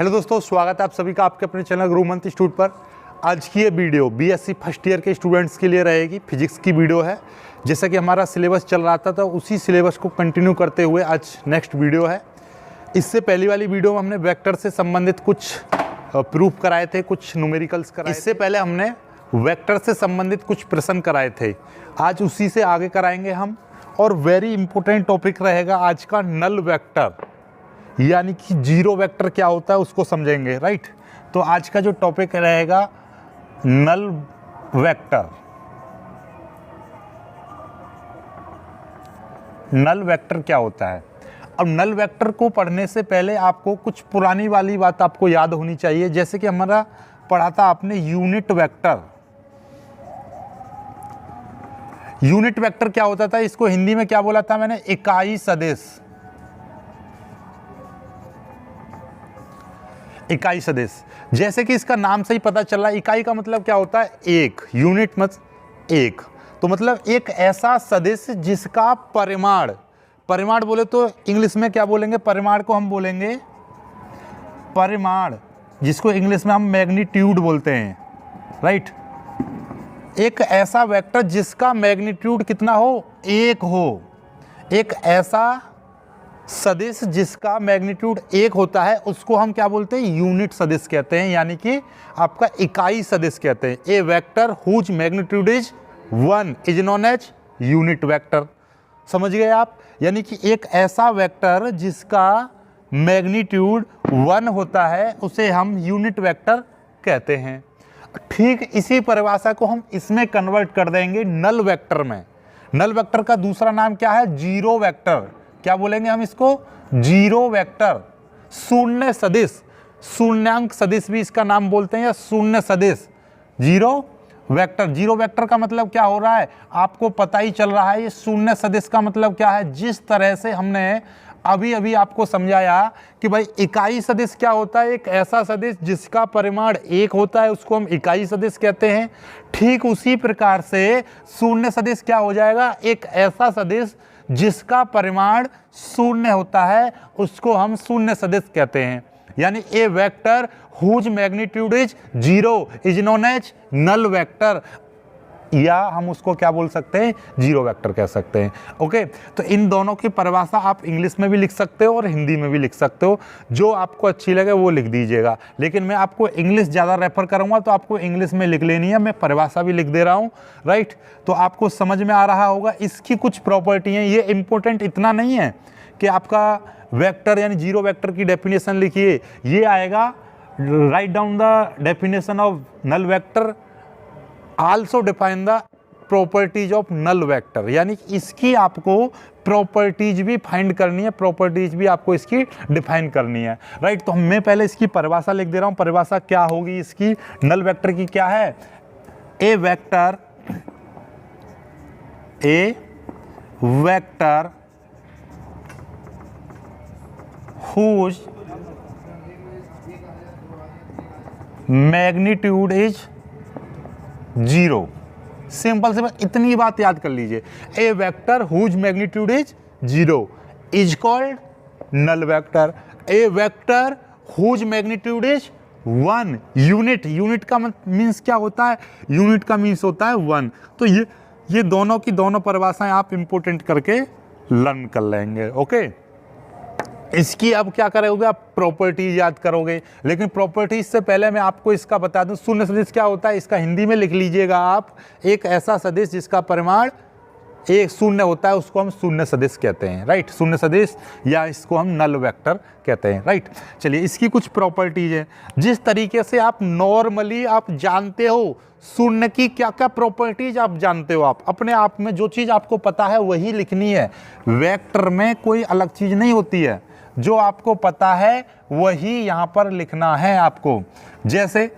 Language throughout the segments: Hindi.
हेलो दोस्तों, स्वागत है आप सभी का आपके अपने चैनल गुरुमंत्र इंस्टीट्यूट पर। आज की ये वीडियो बीएससी फर्स्ट ईयर के स्टूडेंट्स के लिए रहेगी। फिजिक्स की वीडियो है। जैसा कि हमारा सिलेबस चल रहा था तो उसी सिलेबस को कंटिन्यू करते हुए आज नेक्स्ट वीडियो है। इससे पहली वाली वीडियो में हमने वेक्टर से संबंधित कुछ प्रूफ कराए थे, कुछ न्यूमेरिकल्स कराए। इससे पहले हमने वेक्टर से संबंधित कुछ प्रश्न कराए थे। आज उसी से आगे कराएंगे हम। और वेरी इंपॉर्टेंट टॉपिक रहेगा आज का नल वेक्टर, यानी कि जीरो वेक्टर क्या होता है उसको समझेंगे। राइट, तो आज का जो टॉपिक रहेगा नल वेक्टर। नल वेक्टर क्या होता है? अब नल वेक्टर को पढ़ने से पहले आपको कुछ पुरानी वाली बात आपको याद होनी चाहिए। जैसे कि हमारा पढ़ा था आपने यूनिट वेक्टर। यूनिट वेक्टर क्या होता था, इसको हिंदी में क्या बोला था मैंने? इकाई सदिश। इकाई सदिश, जैसे कि इसका नाम से ही पता चल रहा है, इकाई का मतलब क्या होता है? एक। यूनिट मतलब एक, तो मतलब एक ऐसा सदिश जिसका परिमाण, परिमाण बोले तो इंग्लिश में क्या बोलेंगे? परिमाण को हम बोलेंगे परिमाण, जिसको इंग्लिश में हम मैग्नीट्यूड बोलते हैं। राइट, एक ऐसा वेक्टर जिसका मैग्नीट्यूड कितना हो? एक हो। एक ऐसा सदिश जिसका मैग्नीट्यूड एक होता है उसको हम क्या बोलते हैं? यूनिट सदिश कहते हैं, यानी कि आपका इकाई सदिश कहते हैं। A vector whose magnitude is 1 is known as unit vector. समझ गए आप? यानी कि एक ऐसा वेक्टर जिसका मैग्नीट्यूड 1 होता है उसे हम यूनिट वेक्टर कहते हैं। ठीक इसी परिभाषा को हम इसमें कन्वर्ट कर देंगे नल वेक्टर में। नल वेक्टर का दूसरा नाम क्या है? Zero vector. क्या बोलेंगे हम इसको? Zero vector. शून्य सदिश, शून्यांक सदिश भी इसका नाम बोलते हैं, या शून्य सदिश। Zero vector. जीरो वेक्टर का मतलब क्या हो रहा है आपको पता ही चल रहा है। ये शून्य सदिश का मतलब क्या है? जिस तरह से हमने अभी अभी आपको समझाया कि भाई इकाई सदिश क्या होता है? एक ऐसा सदिश जिसका परिमाण एक होता है उसको हम इकाई सदिश कहते हैं। ठीक उसी प्रकार से शून्य सदिश क्या हो जाएगा? एक ऐसा सदिश जिसका परिमाण शून्य होता है उसको हम शून्य सदिश कहते हैं। यानी a vector whose magnitude is zero is known as null vector, या हम उसको क्या बोल सकते हैं? जीरो वेक्टर कह सकते हैं। ओके, तो इन दोनों की परिभाषा आप इंग्लिश में भी लिख सकते हो और हिंदी में भी लिख सकते हो। जो आपको अच्छी लगे वो लिख दीजिएगा, लेकिन मैं आपको इंग्लिश ज़्यादा रेफर करूंगा तो आपको इंग्लिश में लिख लेनी है। मैं परिभाषा भी लिख दे रहा हूँ। राइट, तो आपको समझ में आ रहा होगा। इसकी कुछ प्रॉपर्टी हैं, ये इंपॉर्टेंट इतना नहीं है कि आपका वेक्टर यानी जीरो वेक्टर की डेफिनेशन लिखिए। ये आएगा, write down the definition of null vector, also define the properties of null vector. यानी इसकी आपको प्रॉपर्टीज भी फाइंड करनी है, प्रॉपर्टीज भी आपको इसकी डिफाइन करनी है। राइट, तो मैं पहले इसकी परिभाषा लिख दे रहा हूँ। परिभाषा क्या होगी इसकी? नल वेक्टर की क्या है? ए vector whose magnitude is zero. Simple से इतनी बात याद कर लीजिए। A vector whose magnitude is zero is called null vector. A vector whose magnitude is 1 unit. Unit का मीन्स क्या होता है? यूनिट का मीन्स होता है 1। तो ये दोनों की दोनों परिभाषाएं आप इंपोर्टेंट करके लर्न कर लेंगे। ओके, इसकी अब क्या करोगे? आप प्रॉपर्टीज याद करोगे, लेकिन प्रॉपर्टीज से पहले मैं आपको इसका बता दूं शून्य सदिश क्या होता है। इसका हिंदी में लिख लीजिएगा आप। एक ऐसा सदिश जिसका परिमाण एक शून्य होता है उसको हम शून्य सदिश कहते हैं। राइट, शून्य सदिश, या इसको हम नल वेक्टर कहते हैं। राइट, चलिए इसकी कुछ प्रॉपर्टीज है। जिस तरीके से आप नॉर्मली आप जानते हो शून्य की क्या क्या प्रॉपर्टीज आप जानते हो, आप अपने आप में जो चीज़ आपको पता है वही लिखनी है। वेक्टर में कोई अलग चीज़ नहीं होती है, जो आपको पता है वही यहाँ पर लिखना है आपको। जैसे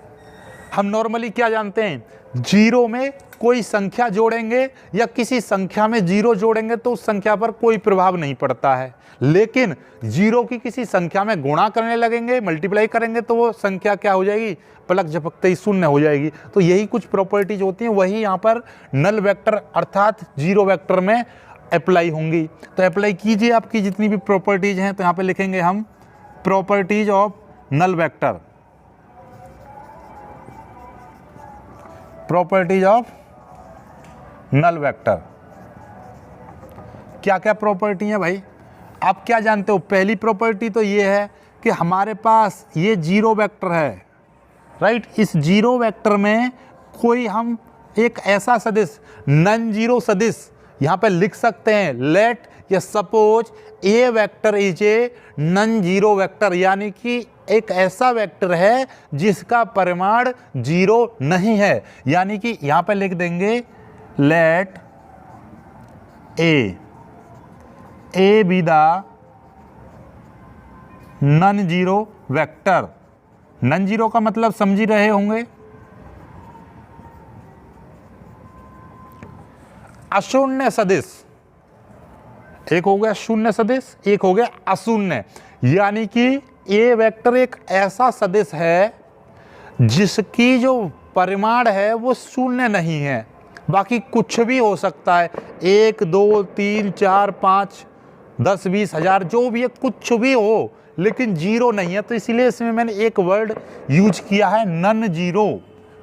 हम नॉर्मली क्या जानते हैं? जीरो में कोई संख्या जोड़ेंगे या किसी संख्या में जीरो जोड़ेंगे तो उस संख्या पर कोई प्रभाव नहीं पड़ता है, लेकिन जीरो की किसी संख्या में गुणा करने लगेंगे, मल्टीप्लाई करेंगे तो वो संख्या क्या हो जाएगी? पलक झपकते ही शून्य हो जाएगी। तो यही कुछ प्रॉपर्टीज होती हैं, वही यहाँ पर नल वेक्टर अर्थात जीरो वेक्टर में अप्लाई होंगी। तो अप्लाई कीजिए आपकी जितनी भी प्रॉपर्टीज हैं। तो यहाँ पे लिखेंगे हम properties of null vector, properties of null vector. क्या क्या प्रॉपर्टी है भाई, आप क्या जानते हो? पहली प्रॉपर्टी तो ये है कि हमारे पास ये जीरो वेक्टर है, राइट। इस जीरो वेक्टर में कोई हम एक ऐसा सदिश, नन जीरो सदिश यहाँ पे लिख सकते हैं। लेट या suppose a vector is a non zero vector, यानी कि एक ऐसा वेक्टर है जिसका परिमाण जीरो नहीं है। यानी कि यहाँ पे लिख देंगे let A be the non zero vector. Non zero का मतलब समझ ही रहे होंगे, अशून्य सदिश। एक हो गया शून्य सदिश, एक हो गया अशून्य। यानी कि ए वेक्टर एक ऐसा सदिश है जिसकी जो परिमाण है वो शून्य नहीं है, बाकी कुछ भी हो सकता है, 1 2 3 4 5 10 20 हजार जो भी है, कुछ भी हो, लेकिन जीरो नहीं है। तो इसीलिए इसमें मैंने एक वर्ड यूज किया है नन जीरो,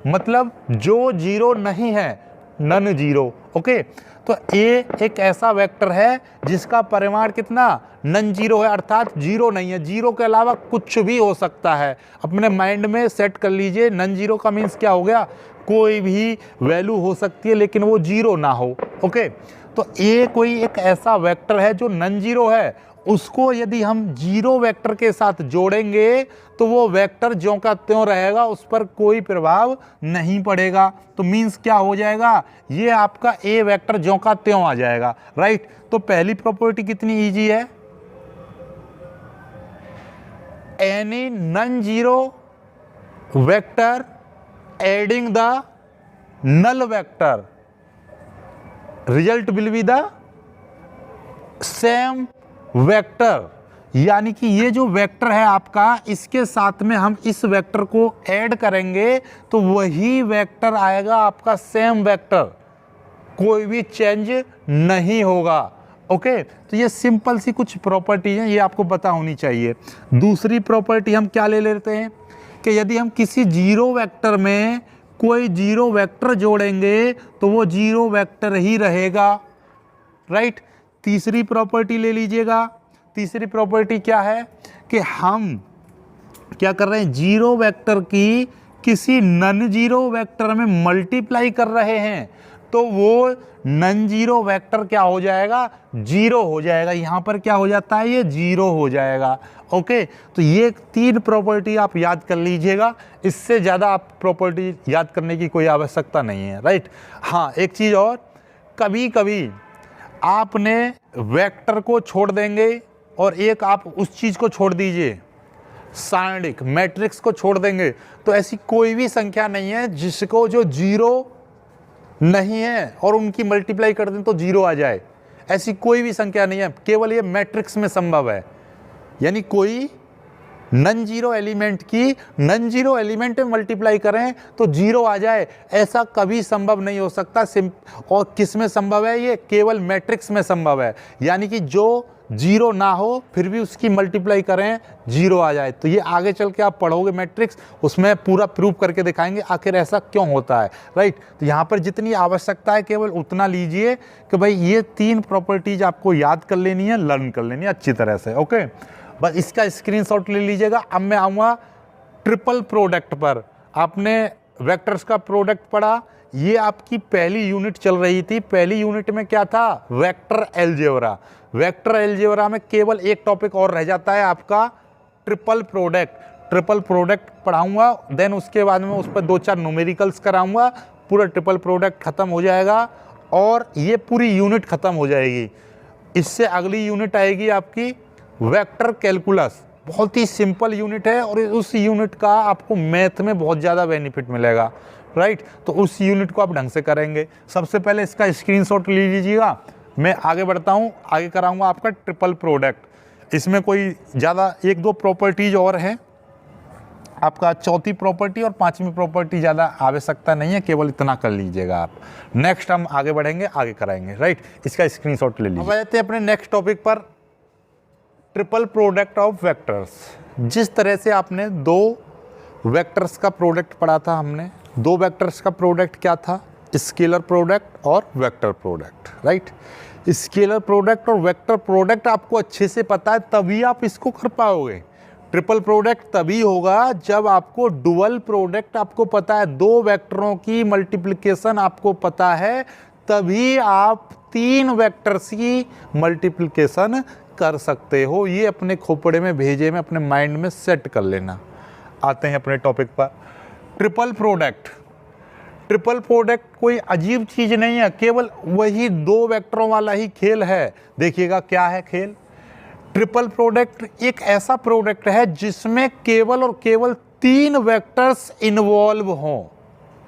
मतलब जो जीरो नहीं है, नन जीरो। ओके, तो ए एक ऐसा वेक्टर है जिसका परिमाण कितना, नन जीरो है, अर्थात जीरो नहीं है। जीरो के अलावा कुछ भी हो सकता है। अपने माइंड में सेट कर लीजिए, नन जीरो का मीन्स क्या हो गया, कोई भी वैल्यू हो सकती है लेकिन वो जीरो ना हो। ओके, तो ए कोई एक ऐसा वेक्टर है जो नन जीरो है, उसको यदि हम जीरो वेक्टर के साथ जोड़ेंगे तो वो वेक्टर ज्यों का त्यों रहेगा, उस पर कोई प्रभाव नहीं पड़ेगा। तो मीन्स क्या हो जाएगा, ये आपका ए वेक्टर ज्यों का त्यों आ जाएगा, राइट। तो पहली प्रॉपर्टी कितनी इजी है, any non zero vector adding the null vector result will be the same vector. यानी कि ये जो वेक्टर है आपका, इसके साथ में हम इस वेक्टर को ऐड करेंगे तो वही वेक्टर आएगा आपका सेम वेक्टर, कोई भी चेंज नहीं होगा। ओके, तो ये सिंपल सी कुछ प्रॉपर्टी हैं, ये आपको पता होनी चाहिए। दूसरी प्रॉपर्टी हम क्या ले लेते हैं कि यदि हम किसी जीरो वेक्टर में कोई जीरो वेक्टर जोड़ेंगे तो वो जीरो वेक्टर ही रहेगा, राइट। तीसरी प्रॉपर्टी ले लीजिएगा। तीसरी प्रॉपर्टी क्या है कि हम क्या कर रहे हैं, जीरो वेक्टर की किसी नन जीरो वेक्टर में मल्टीप्लाई कर रहे हैं तो वो नन जीरो वेक्टर क्या हो जाएगा, जीरो हो जाएगा। यहाँ पर क्या हो जाता है, ये जीरो हो जाएगा। ओके, तो ये 3 प्रॉपर्टी आप याद कर लीजिएगा, इससे ज़्यादा आप प्रॉपर्टी याद करने की कोई आवश्यकता नहीं है, राइट। हाँ, एक चीज़ और, कभी कभी आपने वेक्टर को छोड़ देंगे और एक आप उस चीज़ को छोड़ दीजिए, सारणिक मैट्रिक्स को छोड़ देंगे, तो ऐसी कोई भी संख्या नहीं है जिसको जो जीरो नहीं है और उनकी मल्टीप्लाई कर दें तो जीरो आ जाए, ऐसी कोई भी संख्या नहीं है, केवल ये मैट्रिक्स में संभव है। यानी कोई नन जीरो एलिमेंट की नन जीरो एलिमेंट में मल्टीप्लाई करें तो जीरो आ जाए, ऐसा कभी संभव नहीं हो सकता। और किस में संभव है, ये केवल मैट्रिक्स में संभव है। यानी कि जो जीरो ना हो फिर भी उसकी मल्टीप्लाई करें जीरो आ जाए। तो ये आगे चल के आप पढ़ोगे मैट्रिक्स, उसमें पूरा प्रूव करके दिखाएंगे आखिर ऐसा क्यों होता है, राइट। तो यहाँ पर जितनी आवश्यकता है केवल उतना लीजिए कि भाई ये 3 प्रॉपर्टीज आपको याद कर लेनी है, लर्न कर लेनी है अच्छी तरह से। ओके, बस इसका स्क्रीनशॉट ले लीजिएगा। अब मैं आऊँगा ट्रिपल प्रोडक्ट पर। आपने वेक्टर्स का प्रोडक्ट पढ़ा, ये आपकी पहली यूनिट चल रही थी। पहली यूनिट में क्या था, वेक्टर अलजेब्रा। वेक्टर अलजेब्रा में केवल एक टॉपिक और रह जाता है आपका ट्रिपल प्रोडक्ट। ट्रिपल प्रोडक्ट पढ़ाऊंगा, देन उसके बाद में उस पर 2-4 न्यूमेरिकल्स कराऊंगा, पूरा ट्रिपल प्रोडक्ट खत्म हो जाएगा और ये पूरी यूनिट खत्म हो जाएगी। इससे अगली यूनिट आएगी आपकी वेक्टर कैलकुलस। बहुत ही सिंपल यूनिट है और उस यूनिट का आपको मैथ में बहुत ज़्यादा बेनिफिट मिलेगा, राइट। तो उस यूनिट को आप ढंग से करेंगे। सबसे पहले इसका स्क्रीनशॉट ले लीजिएगा, मैं आगे बढ़ता हूँ, आगे कराऊंगा आपका ट्रिपल प्रोडक्ट। इसमें कोई ज़्यादा 1-2 प्रॉपर्टीज और हैं, आपका चौथी प्रॉपर्टी और 5वीं प्रॉपर्टी ज़्यादा आवश्यकता नहीं है, केवल इतना कर लीजिएगा आप। नेक्स्ट हम आगे बढ़ेंगे, आगे कराएंगे, राइट। इसका स्क्रीनशॉट ले लीजिए। अब आते हैं अपने नेक्स्ट टॉपिक पर। Triple product of vectors. जिस तरह से आपने दो वेक्टर्स का प्रोडक्ट पढ़ा था, हमने दो वेक्टर्स का प्रोडक्ट क्या था, स्केलर प्रोडक्ट और vector product, right. Scalar product और वेक्टर प्रोडक्ट आपको अच्छे से पता है, तभी आप इसको कर पाओगे। ट्रिपल प्रोडक्ट तभी होगा जब आपको डुअल प्रोडक्ट आपको पता है, दो वेक्टरों की मल्टीप्लिकेशन आपको पता है, तभी आप तीन वेक्टर्स की मल्टीप्लिकेशन कर सकते हो। ये अपने खोपड़े में, भेजे में, अपने माइंड में सेट कर लेना। आते हैं अपने टॉपिक पर। Triple product. ट्रिपल प्रोडक्ट कोई अजीब चीज नहीं है, केवल वही दो वेक्टरों वाला ही खेल है। देखिएगा क्या है खेल। ट्रिपल प्रोडक्ट एक ऐसा प्रोडक्ट है जिसमें केवल और केवल तीन वेक्टर्स इन्वॉल्व हों।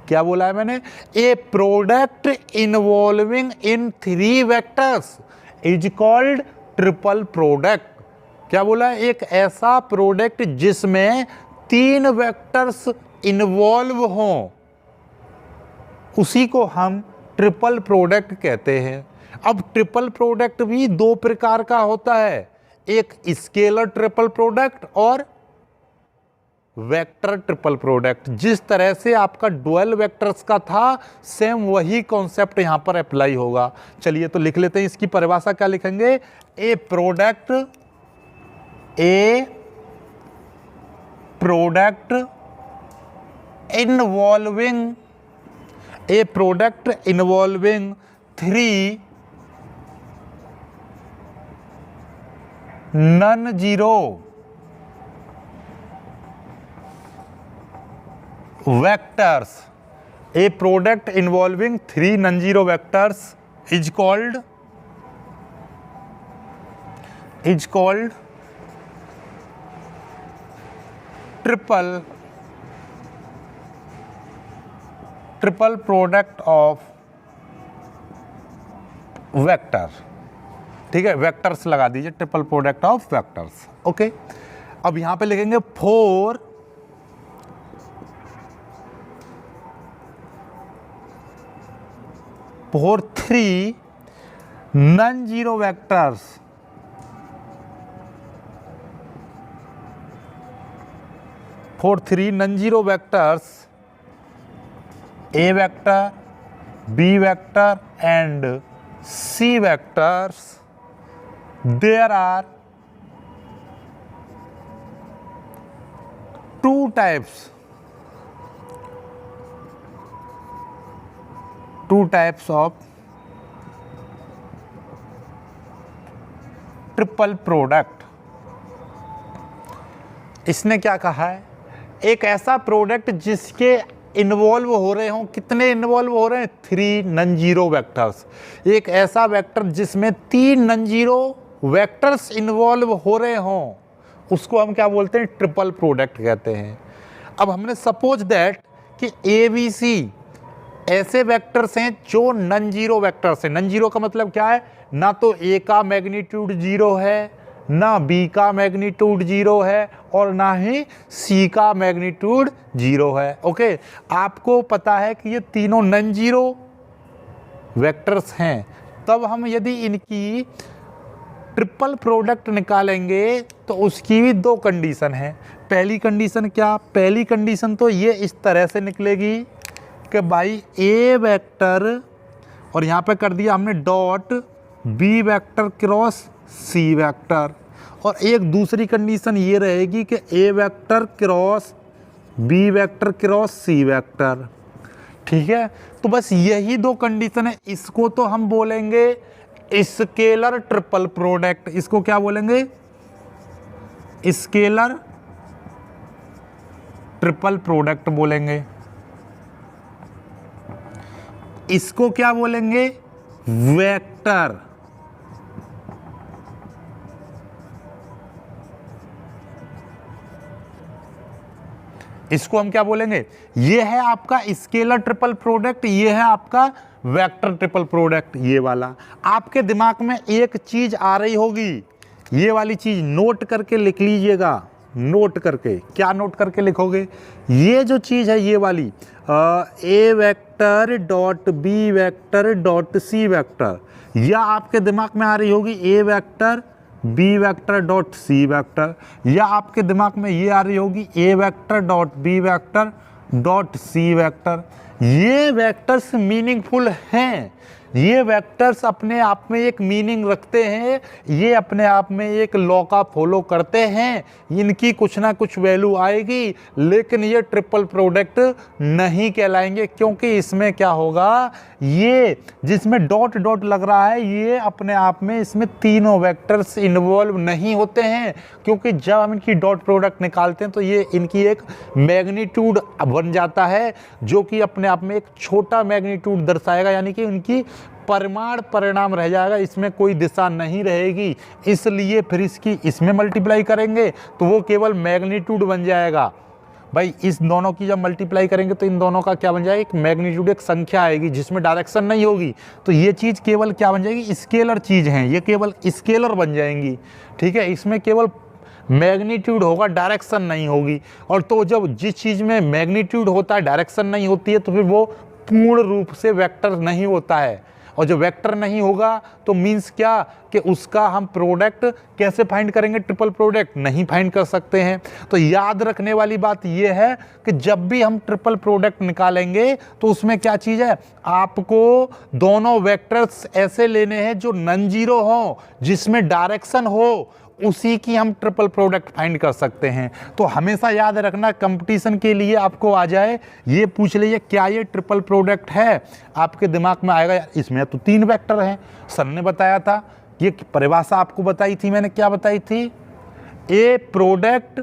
क्या बोला है मैंने? A product involving in three vectors is called triple product. क्या बोला है? एक ऐसा प्रोडक्ट जिसमें तीन वेक्टर्स इन्वॉल्व हों, उसी को हम ट्रिपल प्रोडक्ट कहते हैं। अब ट्रिपल प्रोडक्ट भी दो प्रकार का होता है, एक स्केलर ट्रिपल प्रोडक्ट और वेक्टर ट्रिपल प्रोडक्ट। जिस तरह से आपका डुअल वेक्टर्स का था, सेम वही कॉन्सेप्ट यहां पर अप्लाई होगा। चलिए तो लिख लेते हैं, इसकी परिभाषा क्या लिखेंगे? A product involving three non zero vectors. A product involving three non-zero vectors is called triple product of vector। ठीक है, वेक्टर्स लगा दीजिए, triple product of vectors. Okay, अब यहां पे लिखेंगे for three non-zero vectors A vector, B vector and C vectors, there are two types of triple product. इसने क्या कहा है? एक ऐसा प्रोडक्ट जिसके इन्वॉल्व हो रहे हों, कितने इन्वॉल्व हो रहे हैं? Three non zero vectors. एक ऐसा वेक्टर जिसमें तीन नॉन जीरो वेक्टर्स इन्वॉल्व हो रहे हों, उसको हम क्या बोलते हैं? ट्रिपल प्रोडक्ट कहते हैं। अब हमने सपोज दैट कि ए बी सी ऐसे वेक्टर्स हैं जो नॉन जीरो वेक्टर्स हैं। नॉन जीरो का मतलब क्या है? ना तो ए का मैग्नीट्यूड जीरो है, ना बी का मैग्नीट्यूड जीरो है, और ना ही सी का मैग्नीट्यूड जीरो है। ओके, आपको पता है कि ये तीनों नॉन जीरो वेक्टर्स हैं। तब हम यदि इनकी ट्रिपल प्रोडक्ट निकालेंगे तो उसकी भी दो कंडीशन है। पहली कंडीशन क्या? पहली कंडीशन तो ये इस तरह से निकलेगी कि भाई ए वेक्टर, और यहाँ पे कर दिया हमने dot, B vector cross C vector, और एक दूसरी कंडीशन ये रहेगी कि A vector cross B vector cross C vector. ठीक है, तो बस यही दो कंडीशन है। इसको तो हम बोलेंगे स्केलर ट्रिपल प्रोडक्ट। इसको क्या बोलेंगे? स्केलर ट्रिपल प्रोडक्ट बोलेंगे। इसको क्या बोलेंगे? वेक्टर। इसको हम क्या बोलेंगे? ये है आपका स्केलर ट्रिपल प्रोडक्ट, ये है आपका वेक्टर ट्रिपल प्रोडक्ट। ये वाला आपके दिमाग में एक चीज आ रही होगी, ये वाली चीज नोट करके लिख लीजिएगा। नोट करके, क्या नोट करके लिखोगे? ये जो चीज है ये वाली, A vector dot B vector dot C vector, या आपके दिमाग में आ रही होगी A vector B vector dot C vector, या आपके दिमाग में ये आ रही होगी A vector dot B vector dot C vector. ये वेक्टर्स मीनिंगफुल हैं, ये वेक्टर्स अपने आप में एक मीनिंग रखते हैं, ये अपने आप में एक लॉ का फॉलो करते हैं, इनकी कुछ ना कुछ वैल्यू आएगी, लेकिन ये ट्रिपल प्रोडक्ट नहीं कहलाएंगे, क्योंकि इसमें क्या होगा, ये जिसमें डॉट डॉट लग रहा है ये अपने आप में इसमें तीनों वेक्टर्स इन्वॉल्व नहीं होते हैं, क्योंकि जब हम इनकी डॉट प्रोडक्ट निकालते हैं तो ये इनकी एक मैग्नीट्यूड बन जाता है, जो कि अपने आप में एक छोटा मैग्नीट्यूड दर्शाएगा, यानी कि उनकी परिमाण परिणाम रह जाएगा, इसमें कोई दिशा नहीं रहेगी। इसलिए फिर इसकी इसमें मल्टीप्लाई करेंगे तो वो केवल मैग्नीट्यूड बन जाएगा। भाई इस दोनों की जब मल्टीप्लाई करेंगे तो इन दोनों का क्या बन जाएगा, एक मैग्नीट्यूड, एक संख्या आएगी जिसमें डायरेक्शन नहीं होगी, तो ये चीज़ केवल क्या बन जाएगी, स्केलर चीज़ हैं, ये केवल स्केलर बन जाएंगी। ठीक है, इसमें केवल मैग्नीट्यूड होगा, डायरेक्शन नहीं होगी। और तो जब जिस चीज़ में मैग्नीट्यूड होता है, डायरेक्शन नहीं होती है, तो फिर वो पूर्ण रूप से वेक्टर नहीं होता है। और जो वेक्टर नहीं होगा तो मीन्स क्या कि उसका हम प्रोडक्ट कैसे फाइंड करेंगे, ट्रिपल प्रोडक्ट नहीं फाइंड कर सकते हैं। तो याद रखने वाली बात यह है कि जब भी हम ट्रिपल प्रोडक्ट निकालेंगे तो उसमें क्या चीज़ है, आपको दोनों वेक्टर्स ऐसे लेने हैं जो नॉन जीरो हो, जिसमें डायरेक्शन हो, उसी की हम ट्रिपल प्रोडक्ट फाइंड कर सकते हैं। तो हमेशा याद रखना, कंपटीशन के लिए आपको आ जाए ये पूछ लीजिए क्या ये ट्रिपल प्रोडक्ट है, आपके दिमाग में आएगा यार इसमें तो 3 वेक्टर हैं, सर ने बताया था, ये परिभाषा आपको बताई थी मैंने, क्या बताई थी, a product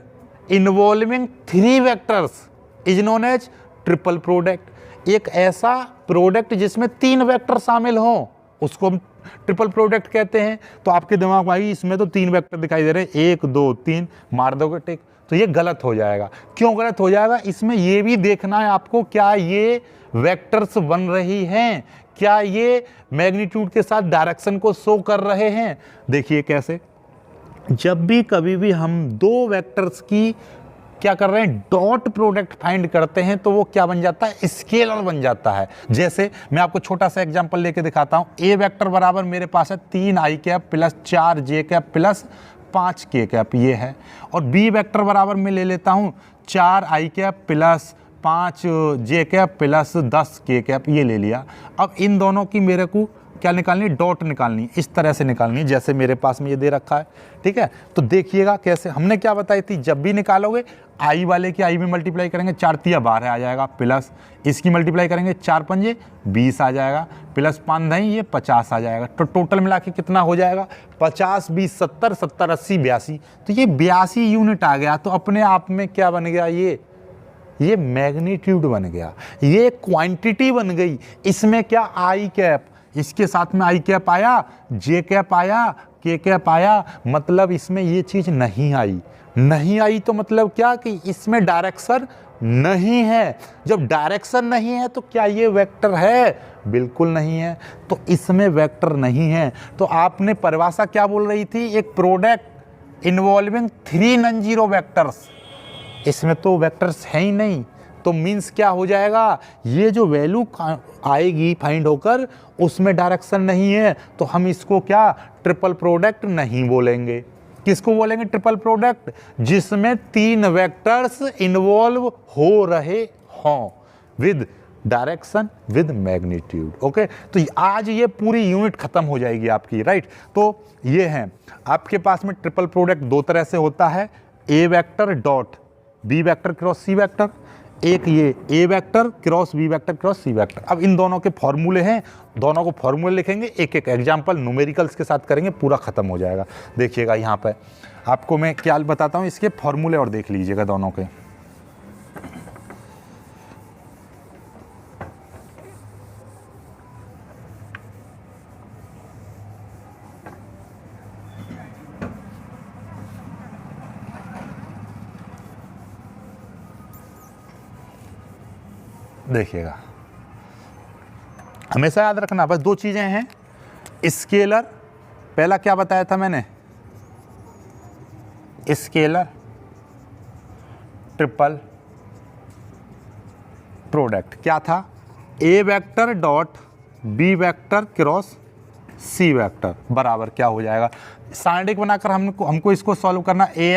involving 3 vectors is known as triple product. एक ऐसा प्रोडक्ट जिसमें 3 वेक्टर शामिल हों उसको हम ट्रिपल प्रोडक्ट कहते हैं। तो आपके दिमाग में आई इसमें तो 3 वेक्टर दिखाई दे रहे हैं, 1 2 3 मार दोगे टिक, तो ये गलत हो जाएगा। क्यों गलत हो जाएगा, इसमें ये भी देखना है आपको क्या ये वेक्टर्स बन रही हैं, क्या ये मैग्नीट्यूड के साथ डायरेक्शन को शो कर रहे हैं। देखिए कैसे, जब भी कभी भी हम 2 वेक्टर्स की क्या कर रहे हैं, डॉट प्रोडक्ट फाइंड करते हैं, तो वो क्या बन जाता है, स्केलर बन जाता है। जैसे मैं आपको छोटा सा एग्जांपल लेके दिखाता हूं, ए वेक्टर बराबर मेरे पास है 3 i cap plus 4 j cap plus 5 k cap, ये है। और बी वेक्टर बराबर मैं ले लेता हूं 4 i cap plus 5 j cap plus 10 k cap, ये ले लिया। अब इन दोनों की मेरे को क्या निकालनी है, डॉट निकालनी, इस तरह से निकालनी है जैसे मेरे पास में ये दे रखा है। ठीक है, तो देखिएगा कैसे, हमने क्या बताई थी, जब भी निकालोगे आई वाले की आई में मल्टीप्लाई करेंगे, 4 तिया 12 आ जाएगा, प्लस इसकी मल्टीप्लाई करेंगे 4 पंजे 20 आ जाएगा, प्लस 5 दही ये 50 आ जाएगा। तो टोटल मिला के कितना हो जाएगा, 50 20 70 70 80 82, तो ये 82 यूनिट आ गया। तो अपने आप में क्या बन गया, ये मैग्नीट्यूड बन गया, ये क्वांटिटी बन गई। इसमें क्या आई कैप, इसके साथ में आई कैप आया, जे कैप आया, के कैप आया, मतलब इसमें ये चीज़ नहीं आई तो मतलब क्या कि इसमें डायरेक्शन नहीं है। जब डायरेक्शन नहीं है तो क्या ये वेक्टर है, बिल्कुल नहीं है, तो इसमें वेक्टर नहीं है। तो आपने परिभाषा क्या बोल रही थी, एक product involving 3 non zero vectors, इसमें तो वेक्टर्स है ही नहीं, तो मीन्स क्या हो जाएगा, ये जो वैल्यू आएगी फाइंड होकर उसमें डायरेक्शन नहीं है, तो हम इसको क्या ट्रिपल प्रोडक्ट नहीं बोलेंगे। किसको बोलेंगे, ट्रिपल प्रोडक्ट जिसमें 3 वेक्टर्स इन्वॉल्व हो रहे हों with direction with magnitude. Okay, तो आज ये पूरी यूनिट खत्म हो जाएगी आपकी, राइट। तो ये है आपके पास में ट्रिपल प्रोडक्ट 2 तरह से होता है, ए vector dot B vector cross C vector, एक ये A vector cross B vector cross C vector. अब इन दोनों के फॉर्मूले हैं, दोनों को फॉर्मूले लिखेंगे, एक एक एग्जांपल न्यूमेरिकल्स के साथ करेंगे, पूरा खत्म हो जाएगा। देखिएगा यहाँ पे आपको मैं क्या बताता हूँ, इसके फॉर्मूले और देख लीजिएगा दोनों के। देखिएगा, हमेशा याद रखना बस 2 चीज़ें हैं, स्केलर, पहला क्या बताया था मैंने, स्केलर ट्रिपल प्रोडक्ट क्या था, A vector dot B vector cross C vector बराबर क्या हो जाएगा, साइंटिफिक बनाकर हमको इसको सॉल्व करना, A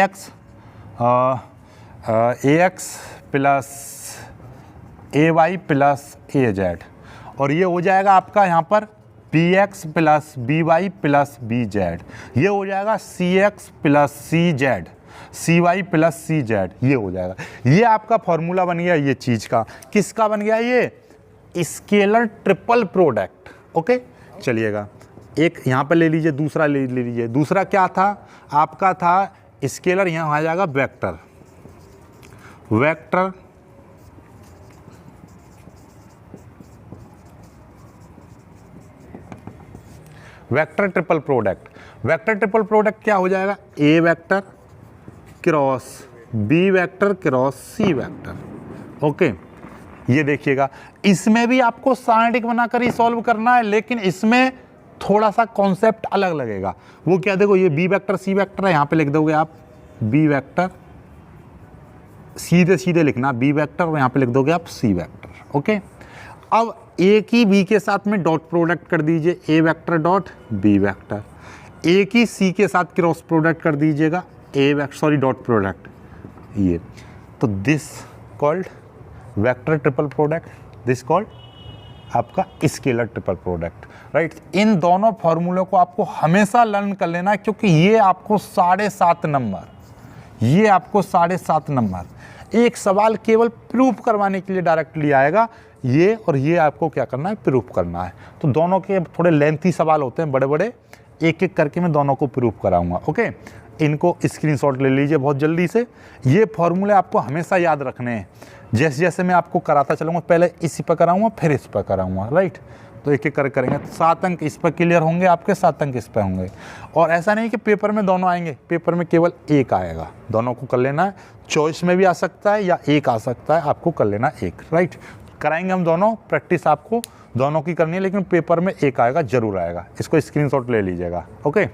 X plus A Y plus A Z, और ये हो जाएगा आपका यहाँ पर B X plus B Y plus B Z, ये हो जाएगा C X plus C Z, C Y plus C Z, ये हो जाएगा। ये आपका फॉर्मूला बन गया ये चीज़ का, किसका बन गया, ये स्केलर ट्रिपल प्रोडक्ट। ओके चलिएगा, एक यहाँ पर ले लीजिए, दूसरा ले लीजिए। दूसरा क्या था आपका, था स्केलर, यहाँ आ जाएगा vector, vector vector triple product. Vector triple product क्या हो जाएगा, A vector cross B vector cross C vector. Okay ये देखिएगा, इसमें भी आपको साइंटिफिक बनाकर ही सॉल्व करना है, लेकिन इसमें थोड़ा सा कॉन्सेप्ट अलग लगेगा। वो क्या, देखो ये बी वेक्टर सी वेक्टर है, यहाँ पे लिख दोगे आप बी वेक्टर, सीधे सीधे लिखना बी वेक्टर, और यहाँ पे लिख दोगे आप सी वेक्टर। ओके अब एक ही बी के साथ में डॉट प्रोडक्ट कर दीजिए, ए वेक्टर डॉट बी वेक्टर, एक ही सी के साथ क्रॉस प्रोडक्ट कर दीजिएगा, ए वेक्टर सॉरी डॉट प्रोडक्ट, ये तो this called vector triple product, this called आपका स्केलर ट्रिपल प्रोडक्ट। राइट, इन दोनों फॉर्मूलों को आपको हमेशा लर्न कर लेना है, क्योंकि ये आपको 7.5 नंबर, ये आपको 7.5 नंबर एक सवाल केवल प्रूफ करवाने के लिए डायरेक्टली आएगा, ये और ये आपको क्या करना है, प्रूफ करना है। तो दोनों के थोड़े लेंथी सवाल होते हैं बड़े बड़े, एक एक करके मैं दोनों को प्रूफ कराऊंगा। ओके इनको स्क्रीनशॉट ले लीजिए बहुत जल्दी से, ये फॉर्मूले आपको हमेशा याद रखने हैं। जैसे जैसे मैं आपको कराता चलूँगा, पहले इसी पर कराऊंगा फिर इस पर कराऊंगा। राइट, तो एक एक कर करेंगे, 7 अंक इस पर क्लियर होंगे आपके, 7 अंक इस पर होंगे। और ऐसा नहीं कि पेपर में दोनों आएंगे, पेपर में केवल एक आएगा, दोनों को कर लेना है। चॉइस में भी आ सकता है या एक आ सकता है, आपको कर लेना एक। राइट, कराएंगे हम दोनों, प्रैक्टिस आपको दोनों की करनी है, लेकिन पेपर में एक आएगा, जरूर आएगा। इसको स्क्रीनशॉट ले लीजिएगा। ओके।